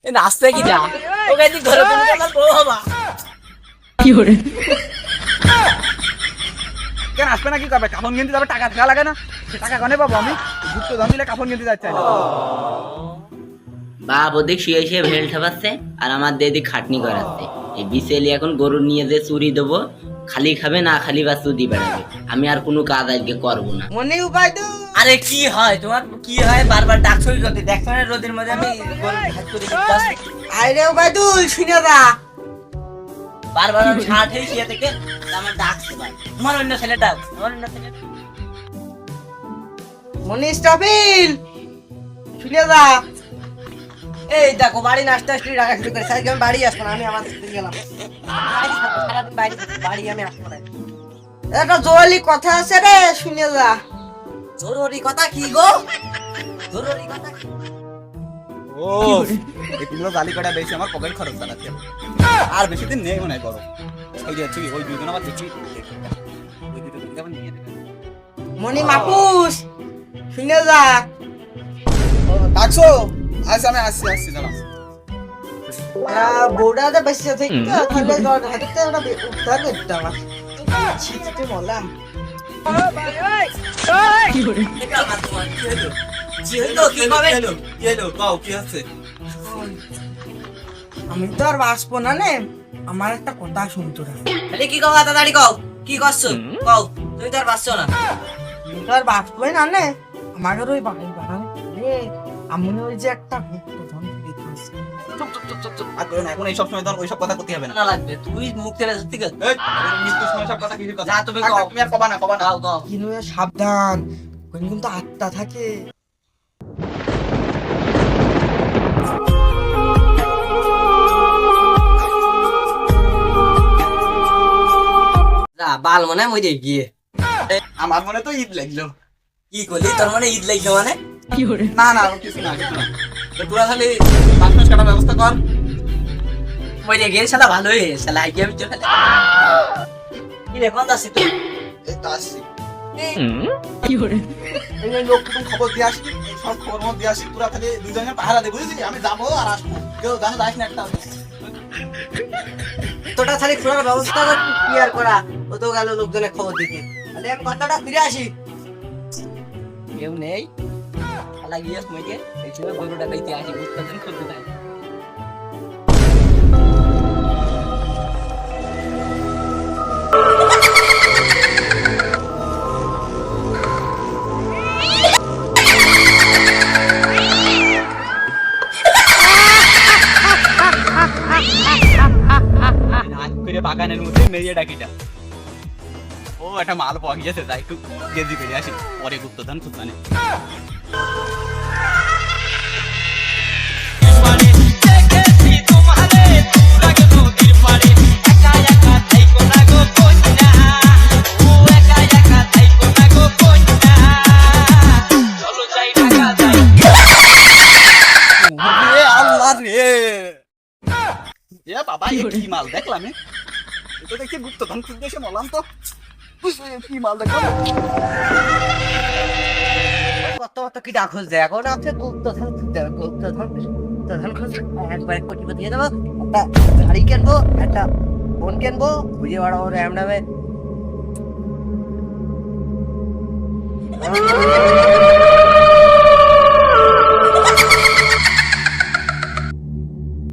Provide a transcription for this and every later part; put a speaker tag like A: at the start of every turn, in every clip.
A: এ নাচতে কি যা ওকে দি ঘরে তুমি আমার বউ হবা
B: কি করে
C: কেন আসবে না কি করবে? কাফন কিনতে যাবে, টাকা থাকা লাগে না? সে টাকা কনে পাবো আমি? গুপ্তধন দিলে কাফন কিনতে যাচ্ছে না।
D: বাপ ওদিক শুয়ে শুয়ে ভেল ঠাপাচ্ছে আর আমার দিদি খাটনি করাচ্ছে। এই বিছেলি এখন গরু নিয়ে যে চুরি দেবো, খালি খাবে না খালি বা চুদি বেড়াবে। আমি আর কোনো কাজ আজকে করবো না।
A: মনে উপায় তো আরে কি হয় তোমার কি হয় বারবার ডাকছো করতে দেখছো না রোদের মধ্যে আমি হাত করে দিচ্ছি আরে উপায় তুই শুনে যা বারবার আমি ষাট হয়ে শুয়ে থেকে আমার ডাকছে ভাই তোমার অন্য ছেলেটা আমার অন্য ছেলেটা মনি স্টপিল শুনে যা এই দেখো বাড়ি নাস্তা আসতে ডাকা শুরু করে সাইকেল বাড়ি আসবো না আমি আমার সাথে গেলাম সারাদিন বাড়ি আমি আসবো না একটা জরুরি কথা আছে রে শুনে যা জরুরি কথা কি গো জরুরি কথা কি
C: ও এই তিনগুলো জালি কটা বেশি আমার পকেট খরচ চালাচ্ছে। আর বেশি দিন নেই মনে হয় করো। ওই যে ওই দুজন আবার দেখি ওই দুটো দিন আবার নিয়ে দেবে।
A: মনি মাপুস শুনে যা
C: ডাকছো? আচ্ছা আমি আসছি দাঁড়া।
A: বউটা তো বেশি আছে তাহলে হাতে একটা উদ্ধার করতে আমার ছিটতে বললাম
B: কি করে
A: আমি তো আর বাঁচবো না নে আমার একটা কথা শুনতো না কি কও তাড়াতাড়ি কও কি করছো কও তুমি তো আর বাঁচছো না আমি তো আর বাঁচবোই না নে আমাকে ওই বাড়ি বানানো আমি ওই যে একটা গুপ্তধন
C: চুপ আর করো না, এখন এইসব সময় ধর ওইসব কথা করতে হবে না।
A: না লাগবে তুই মুখ থেকে ঠিক আছে
C: এই মৃত্যুর সময় সব কথা কিসের কথা?
A: যা তুমি কও।
C: তুমি আর কবা না।
A: কও কও কিন্তু সাবধান ওখানে কিন্তু আত্মা থাকে যা বাল মনে মরে গিয়ে
C: আমার মনে তো ঈদ লাগলো।
A: কি করলি তোর মনে ঈদ লাগছে মানে
B: কি করে
C: না কিছু না তো তোরা খালি বাসমাস কাটার ব্যবস্থা কর।
A: মরে গিয়ে শালা ভালোই শালা আগে আমি তো ফেলে কি রে কোন দাসি তুই
C: এই তো আসছি।
B: কি করে
C: এই লোক তুমি খবর দিয়ে আসি, সব খবর মত দিয়ে আসি, তোরা খালি দুজনে পাহারা দে বুঝলি? আমি যাবো আর আসবো, কেউ জানো যাস না একটা।
A: তোটা খালি খোলার ব্যবস্থা কর ক্লিয়ার করা ও তো গেল লোকজনের খবর দিতে তাহলে আমি কথাটা ফিরে আসি কেউ নেই শালা গিয়ে মরে এই সময় গরুটা পাইতে আসি বুঝতেছেন খুঁজতে তাই
C: বাগানের মধ্যে মেয়ে ডাকিটা ও একটা মাল পাওয়া গিয়েছে, তাই একটু গেজি করে আসি, পরে গুপ্তধন খুঁজবানে। আল্লাহ রে এ বাবা এ কি মাল দেখলাম? তো দেখছি গুপ্তধন খুঁজতে এসে বললাম তো কি মাল দেখলাম।
A: কত কি ডাক খুঁজছে এখন আছে গুপ্তধন খুঁজতে হবে গুপ্তধন খুঁজতে একবার কোটি দিয়ে দেবো একটা গাড়ি কিনবো একটা ফোন কিনবো বুঝে বাড়াবো র্যাম নামে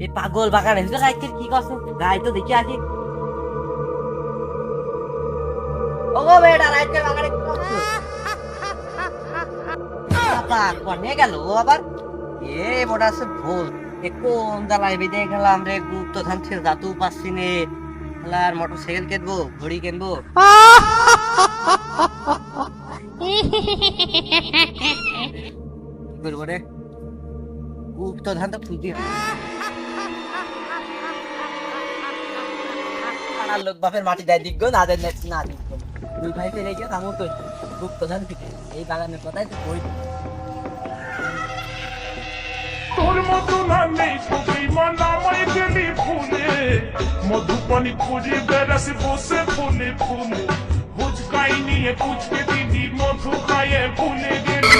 A: এই পাগল বাগানে রাইতের কি করছো গাই তো দেখে আসি ওগো বেটা রাইতের বাগানে কি করছো বাবা কোনে গেল আবার এ বড় আছে ভুল এ কোন জ্বালায় বেঁধে গেলাম রে গুপ্তধন ছেড়ে যাতেও পাচ্ছি নে আর মোটরসাইকেল কিনবো ঘড়ি কিনবো কি করবো রে গুপ্তধন তো খুঁজতে লোক বাপের মাটি দেয় দিগ্গ না দেয় না দিগ্গ দুই ভাই ফেলে গিয়ে কামড় তো গুপ্তধন ফিরে এই বাগানের কথাই তো বই
E: তোর মতো নামে খুবই মানামাই গেলি ফুলে মধুপানি খুঁজে বেড়াসে বসে ফুলে ফুলে হুচকাই নিয়ে কুচকে দিদি মধু খাইয়ে ভুলে গেলি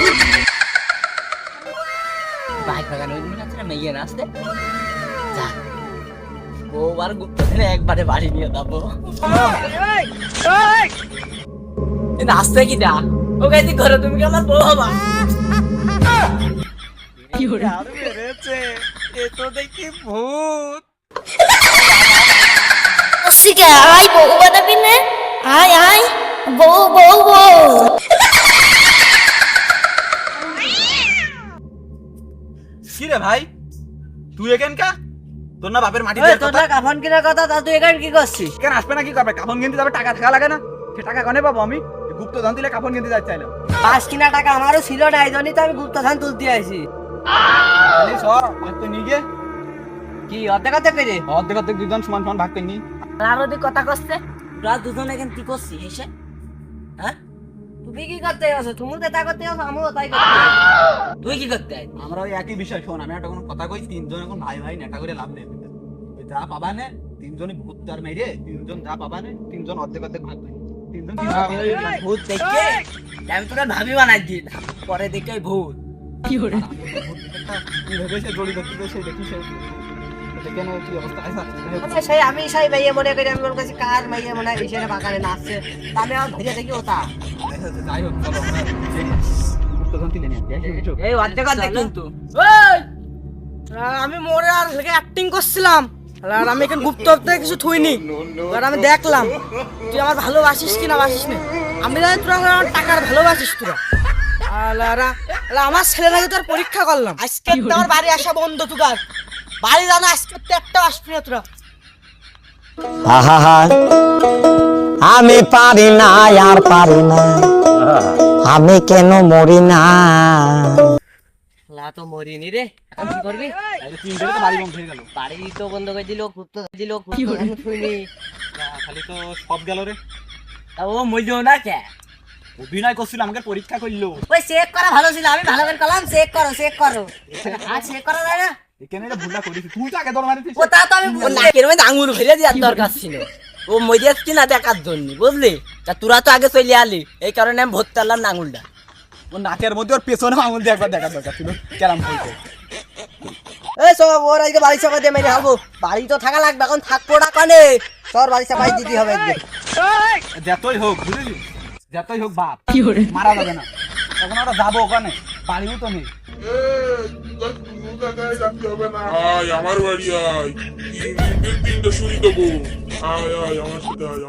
A: বাইক বাগান ওই দিন আছে না মেয়ে আসতে
D: বউ আর গুপ্তধনে একবারে বাড়ি নিয়ে যাবো। নাচতে কি দা ও গাইতে করো তুমি কি আমার বউ হবা?
B: কি hore
C: আর মেরেছে, এ তো দেখি ভূত।
F: শিখে আয় বউ বানাবি না আয় আয় বউ বউ বউ
C: কি রে ভাই, তুই এখানকা? তোর না বাপের মাটি
A: ওই
C: দেওয়ার
A: তোর
C: কথা?
A: না কাফন কেনার কথা, তা তুই এখানে কি করছিস?
C: কেন আসবে না কি করবে? কাফন কিনতে যাবে, টাকা থাকা লাগে না? সে টাকা কনে পাবো আমি? গুপ্তধন দিলে কাফন কিনতে যাচ্ছি চাইলাম।
A: পাঁচ কিনা টাকা আমারও ছিল না, এই জন্যই তো আমি গুপ্তধন তুলতে আইছি।
C: তাহলে সব ভাগ করে নিয়ে গিয়ে
A: কি অর্ধেক অর্ধেক করে?
C: অর্ধেক অর্ধেক দুজন সমান সমান ভাগ করে নি।
D: আর ওদের কথা করছে তোরা দুজন এখন কি করছিস এসে? হ্যাঁ
A: তুমি কি করতে আছো? তুমি তো তা করতে আছো, আমিও তাই করতে।
D: তুই কি করতে আই?
C: আমরা ওই একই বিষয়। শোন, আমি একটা কোনো কথা কই, তিনজন এখন ভাই ভাই নেটা করে লাভ নেই। ওই যা পাবা নে তিনজনই ভূত তার মেরে, তিনজন যা পাবা নে তিনজন অর্ধেক অর্ধেক ভাগ করে তিনজন
D: ভূত দেখে আমি তোরা ভাবি বানাই দিই পরে দেখে ভূত।
B: কি hore
C: কি ভেবেছে জড়ি করতে সে দেখি সে দেখে না কি অবস্থা আছে।
A: আচ্ছা, সেই আমি সেই মাইয়া মনে করি, আমি ওর কাছে কার মাইয়া মনে হয় এসে বাগানে নাচছে, তা আমি আর ধরে দেখি ওটা।
C: যাই হোক, চলো আমরা গুপ্তধন তুলে নিয়ে আসি।
A: এই অর্ধেক অর্ধেক কিন্তু ওই আমি মোরে আর অ্যাক্টিং করছিলাম, আর আমি এখানে গুপ্ত অর্ধেক কিছু থুইনি। আর আমি দেখলাম তুই আমার ভালোবাসিস কি না বাসিস না। আমি জানি তোরা আমার টাকার ভালোবাসিস তোরা। আমার ছেলে নাকি তোর পরীক্ষা করলাম, আজকে তোর বাড়ি আসা বন্ধ, তোর বাড়ি জানা আজকে তো একটা আসবি না তোরা।
G: আহা আমি পারি না আর পারি না, আমি কেন মরি না।
A: লা তো মরিনি রে, এখন কি করবি?
C: তাহলে তিনজনে তো বাড়ি বন্ধ হয়ে গেল।
A: বাড়ি তো বন্ধ করে দিল, গুপ্ত দিল,
B: কি হলো?
A: শুনি
C: খালি তো সব গেল রে।
D: তা ও মইলো না কে?
C: অভিনয় করছিল, আমাকে পরীক্ষা করলো।
A: ওই চেক করা ভালো ছিল, আমি ভালো করে করলাম। চেক করো চেক করো, আর চেক করা যায় না?
C: এখানে এটা ভুলটা করেছি, তুই তো আগে দর মারিছিস।
A: ও তা তো আমি
D: ও নাকের মধ্যে আঙুল ভরে দেওয়ার দরকার ছিল, ও মরিয়াস কিনা দেখার জন্য, বুঝলি? তা তোরা তো আগে চলে আলি, এই কারণে আমি ভর্তি আনলাম না আঙুলটা।
C: ওর নাকের মধ্যে ওর পেছনে আঙুল দিয়ে একবার দেখার দরকার ছিল, ক্যারাম খেলতে।
A: এই সব ওর আজকে বাড়ি চাপা দিয়ে মেরে হালবো। বাড়ি তো থাকা লাগবে, এখন থাকবো না কানে, তোর বাড়ি চাপাই দিতে হবে একদিন।
C: যতই হোক, বুঝলি, যতই হোক বাপ
B: কি hore
C: মারা যাবে না। এখন ওরা যাবো ওখানে, বাড়িও তো নেই।
E: আয় আমার বাড়ি আয়, তিনটা শুনি দেবো। আয় আয় আমার সাথে আয়,